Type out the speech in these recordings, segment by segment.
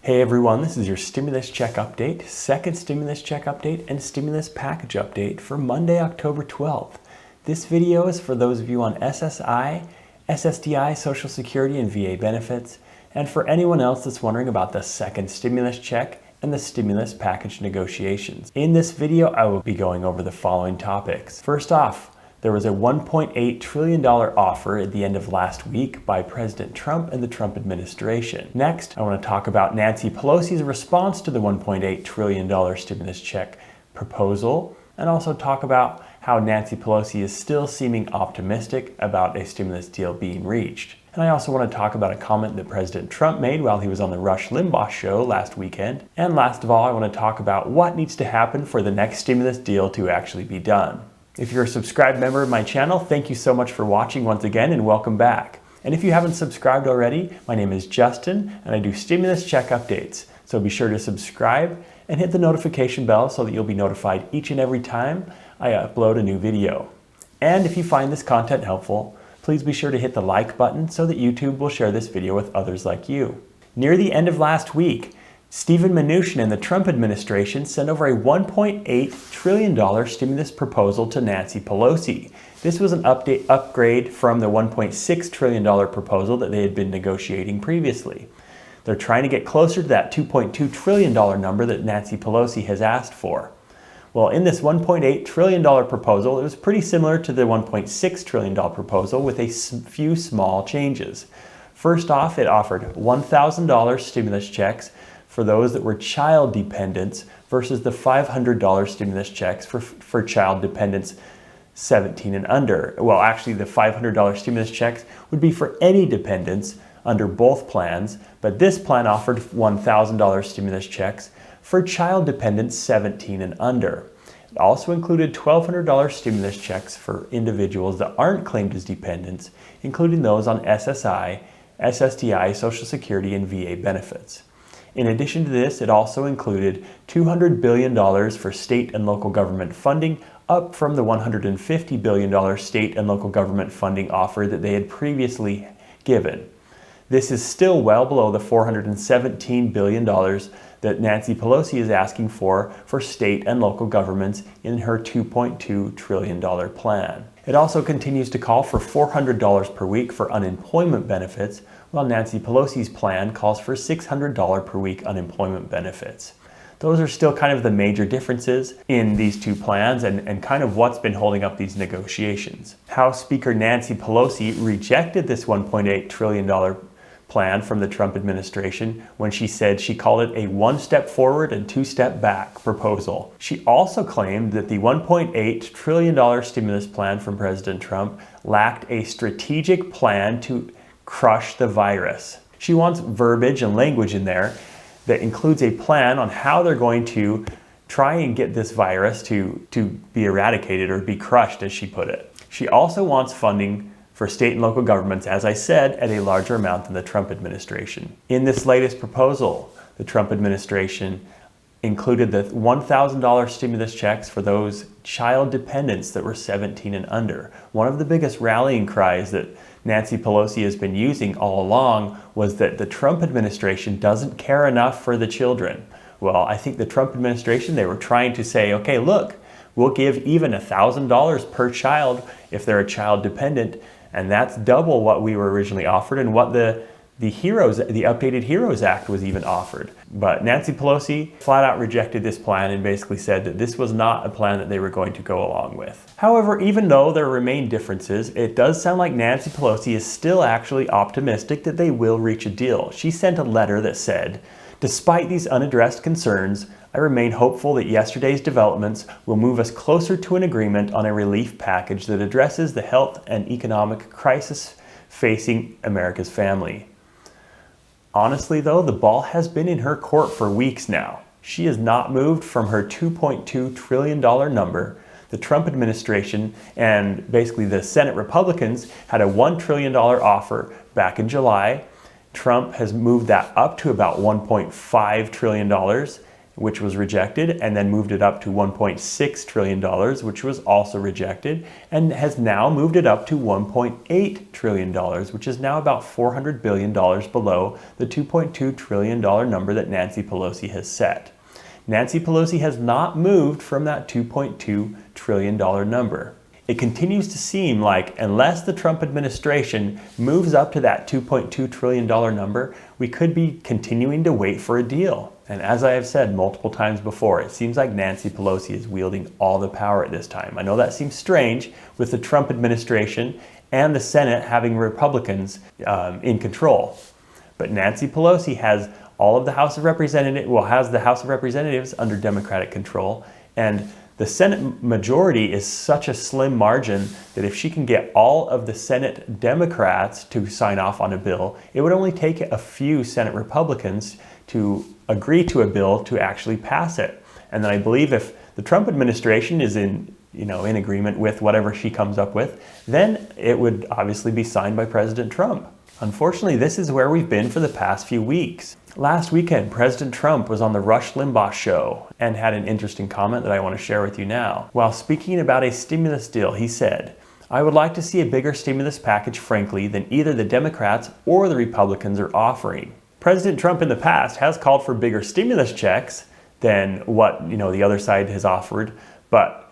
Hey everyone, this is your stimulus check update, second stimulus check update, and stimulus package update for Monday, October 12th. This video is for those of you on SSI, SSDI, Social Security, and VA benefits, and for anyone else that's wondering about the second stimulus check and the stimulus package negotiations. In this video, I will be going over the following topics. First off, there was a $1.8 trillion offer at the end of last week by President Trump and the Trump administration. Next, I want to talk about Nancy Pelosi's response to the $1.8 trillion stimulus check proposal, and also talk about how Nancy Pelosi is still seeming optimistic about a stimulus deal being reached. And I also want to talk about a comment that President Trump made while he was on the Rush Limbaugh show last weekend. And last of all, I want to talk about what needs to happen for the next stimulus deal to actually be done. If you're a subscribed member of my channel, thank you so much for watching once again and welcome back. And if you haven't subscribed already, my name is Justin and I do stimulus check updates. So be sure to subscribe and hit the notification bell so that you'll be notified each and every time I upload a new video. And if you find this content helpful, please be sure to hit the like button so that YouTube will share this video with others like you. Near the end of last week, Trump and Mnuchin and the Trump administration sent over a $1.8 trillion stimulus proposal to Nancy Pelosi. This was an upgrade from the $1.6 trillion proposal that they had been negotiating previously. They're trying to get closer to that $2.2 trillion number that Nancy Pelosi has asked for. Well, in this $1.8 trillion proposal, it was pretty similar to the $1.6 trillion proposal with a few small changes. First off, it offered $1,000 stimulus checks for those that were child dependents versus the $500 stimulus checks for child dependents 17 and under. Well, actually the $500 stimulus checks would be for any dependents under both plans, but this plan offered $1,000 stimulus checks for child dependents 17 and under. It also included $1,200 stimulus checks for individuals that aren't claimed as dependents, including those on SSI, SSDI, Social Security, and VA benefits. In addition to this, it also included $200 billion for state and local government funding, up from the $150 billion state and local government funding offer that they had previously given. This is still well below the $417 billion that Nancy Pelosi is asking for state and local governments in her $2.2 trillion plan. It also continues to call for $400 per week for unemployment benefits, while Nancy Pelosi's plan calls for $600 per week unemployment benefits. Those are still kind of the major differences in these two plans and kind of what's been holding up these negotiations. House Speaker Nancy Pelosi rejected this $1.8 trillion plan from the Trump administration when she said she called it a one-step forward and two-step back proposal. She also claimed that the $1.8 trillion stimulus plan from President Trump lacked a strategic plan to crush the virus. She wants verbiage and language in there that includes a plan on how they're going to try and get this virus to be eradicated or be crushed, as she put it. She also wants funding for state and local governments, as I said, at a larger amount than the Trump administration. In this latest proposal, the Trump administration included the $1,000 stimulus checks for those child dependents that were 17 and under. One of the biggest rallying cries that Nancy Pelosi has been using all along was that the Trump administration doesn't care enough for the children. Well, I think the Trump administration, they were trying to say, okay, look, we'll give even $1,000 per child if they're a child dependent, and that's double what we were originally offered and what the updated HEROES Act was even offered. But Nancy Pelosi flat out rejected this plan and basically said that this was not a plan that they were going to go along with. However, even though there remain differences, it does sound like Nancy Pelosi is still actually optimistic that they will reach a deal. She sent a letter that said, "Despite these unaddressed concerns, I remain hopeful that yesterday's developments will move us closer to an agreement on a relief package that addresses the health and economic crisis facing America's family." Honestly though, the ball has been in her court for weeks now. She has not moved from her $2.2 trillion number. The Trump administration and basically the Senate Republicans had a $1 trillion offer back in July. Trump has moved that up to about $1.5 trillion. which was rejected, and then moved it up to $1.6 trillion, which was also rejected, and has now moved it up to $1.8 trillion, which is now about $400 billion below the $2.2 trillion number that Nancy Pelosi has set. Nancy Pelosi has not moved from that $2.2 trillion number. It continues to seem like unless the Trump administration moves up to that $2.2 trillion number, we could be continuing to wait for a deal. And as I have said multiple times before, it seems like Nancy Pelosi is wielding all the power at this time. I know that seems strange with the Trump administration and the Senate having Republicans in control. But Nancy Pelosi has all of the House of Representatives, has the House of Representatives under Democratic control, and the Senate majority is such a slim margin that if she can get all of the Senate Democrats to sign off on a bill, it would only take a few Senate Republicans to agree to a bill to actually pass it. And then I believe if the Trump administration is in agreement with whatever she comes up with, then it would obviously be signed by President Trump. Unfortunately, this is where we've been for the past few weeks. Last weekend, President Trump was on the Rush Limbaugh show and had an interesting comment that I want to share with you now. While speaking about a stimulus deal, he said, "I would like to see a bigger stimulus package, frankly, than either the Democrats or the Republicans are offering." President Trump in the past has called for bigger stimulus checks than what the other side has offered, but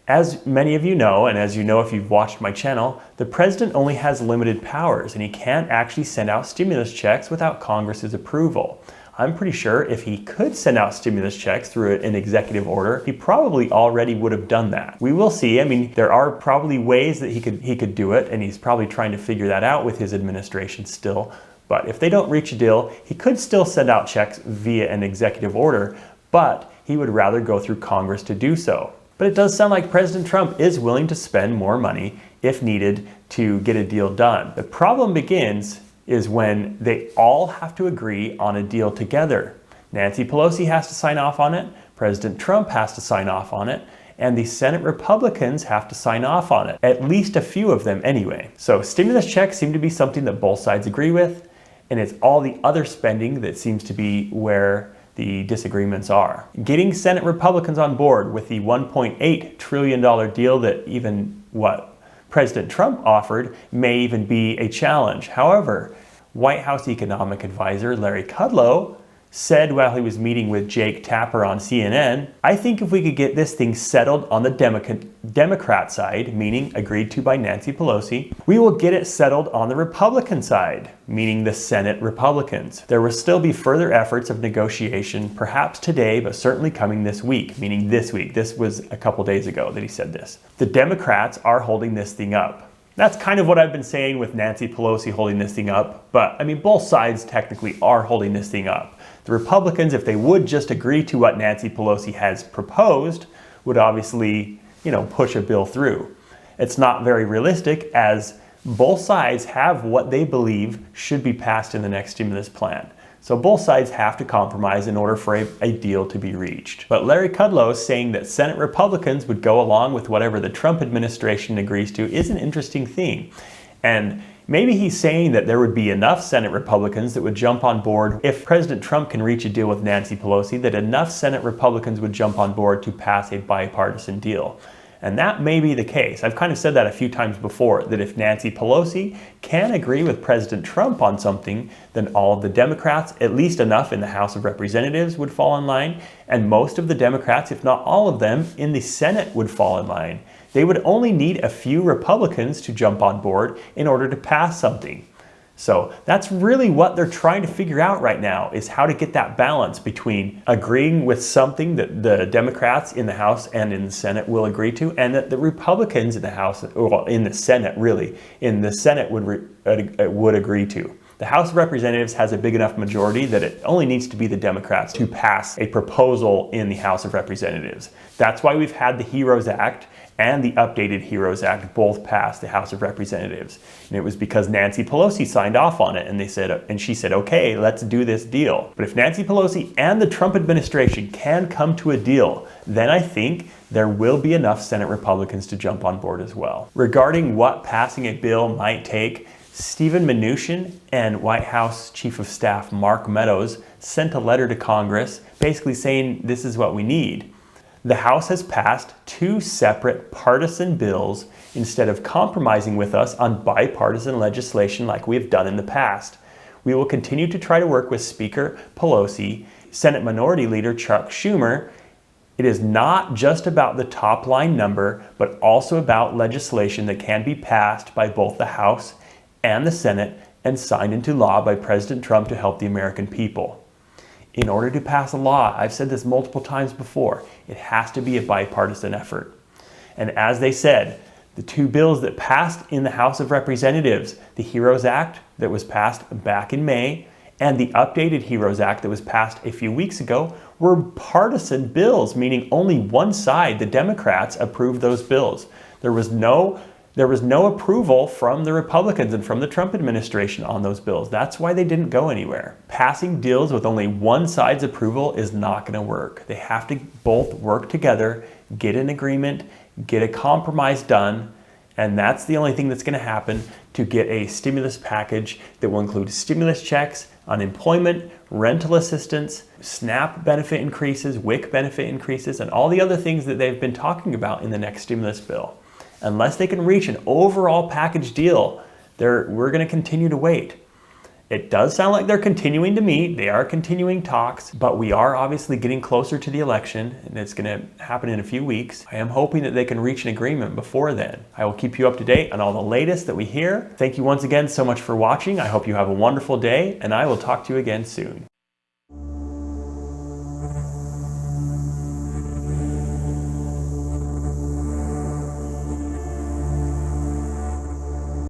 as many of you know, and as you know if you've watched my channel, the president only has limited powers and he can't actually send out stimulus checks without Congress's approval. I'm pretty sure if he could send out stimulus checks through an executive order, he probably already would have done that. We will see. I mean, there are probably ways that he could do it, and he's probably trying to figure that out with his administration still. But if they don't reach a deal, he could still send out checks via an executive order, but he would rather go through Congress to do so. But it does sound like President Trump is willing to spend more money if needed to get a deal done. The problem begins is when they all have to agree on a deal together. Nancy Pelosi has to sign off on it, President Trump has to sign off on it, and the Senate Republicans have to sign off on it. At least a few of them anyway. So stimulus checks seem to be something that both sides agree with, and it's all the other spending that seems to be where the disagreements are. Getting Senate Republicans on board with the $1.8 trillion deal that even what President Trump offered may even be a challenge. However, White House economic advisor Larry Kudlow said while he was meeting with Jake Tapper on CNN, "I think if we could get this thing settled on the Democrat side, meaning agreed to by Nancy Pelosi, we will get it settled on the Republican side, meaning the Senate Republicans. There will still be further efforts of negotiation, perhaps today, but certainly coming this week," meaning this week. This was a couple days ago that he said this. "The Democrats are holding this thing up." That's kind of what I've been saying with Nancy Pelosi holding this thing up, but I mean, both sides technically are holding this thing up. The Republicans, if they would just agree to what Nancy Pelosi has proposed, would obviously, push a bill through. It's not very realistic as both sides have what they believe should be passed in the next stimulus plan. So both sides have to compromise in order for a deal to be reached. But Larry Kudlow saying that Senate Republicans would go along with whatever the Trump administration agrees to is an interesting thing. And maybe he's saying that there would be enough Senate Republicans that would jump on board if President Trump can reach a deal with Nancy Pelosi, that enough Senate Republicans would jump on board to pass a bipartisan deal. And that may be the case. I've kind of said that a few times before, that if Nancy Pelosi can agree with President Trump on something, then all of the Democrats, at least enough in the House of Representatives, would fall in line, and most of the Democrats, if not all of them, in the Senate would fall in line. They would only need a few Republicans to jump on board in order to pass something. So that's really what they're trying to figure out right now, is how to get that balance between agreeing with something that the Democrats in the House and in the Senate will agree to, and that the Republicans in the House, well, in the Senate really, in the Senate would agree to. The House of Representatives has a big enough majority that it only needs to be the Democrats to pass a proposal in the House of Representatives. That's why we've had the HEROES Act and the updated HEROES Act both pass the House of Representatives. And it was because Nancy Pelosi signed off on it, and she said, okay, let's do this deal. But if Nancy Pelosi and the Trump administration can come to a deal, then I think there will be enough Senate Republicans to jump on board as well. Regarding what passing a bill might take, Stephen Mnuchin and White House Chief of Staff Mark Meadows sent a letter to Congress basically saying this is what we need. The House has passed 2 separate partisan bills instead of compromising with us on bipartisan legislation like we have done in the past. We will continue to try to work with Speaker Pelosi, Senate Minority Leader Chuck Schumer. It is not just about the top line number, but also about legislation that can be passed by both the House and the Senate and signed into law by President Trump to help the American people. In order to pass a law, I've said this multiple times before, it has to be a bipartisan effort. And as they said, the 2 bills that passed in the House of Representatives, the HEROES Act that was passed back in May, and the updated HEROES Act that was passed a few weeks ago, were partisan bills, meaning only one side, the Democrats, approved those bills. There was no approval from the Republicans and from the Trump administration on those bills. That's why they didn't go anywhere. Passing deals with only one side's approval is not going to work. They have to both work together, get an agreement, get a compromise done, and that's the only thing that's going to happen to get a stimulus package that will include stimulus checks, unemployment, rental assistance, SNAP benefit increases, WIC benefit increases, and all the other things that they've been talking about in the next stimulus bill. Unless they can reach an overall package deal, we're going to continue to wait. It does sound like they're continuing to meet. They are continuing talks, but we are obviously getting closer to the election, and it's going to happen in a few weeks. I am hoping that they can reach an agreement before then. I will keep you up to date on all the latest that we hear. Thank you once again so much for watching. I hope you have a wonderful day, and I will talk to you again soon.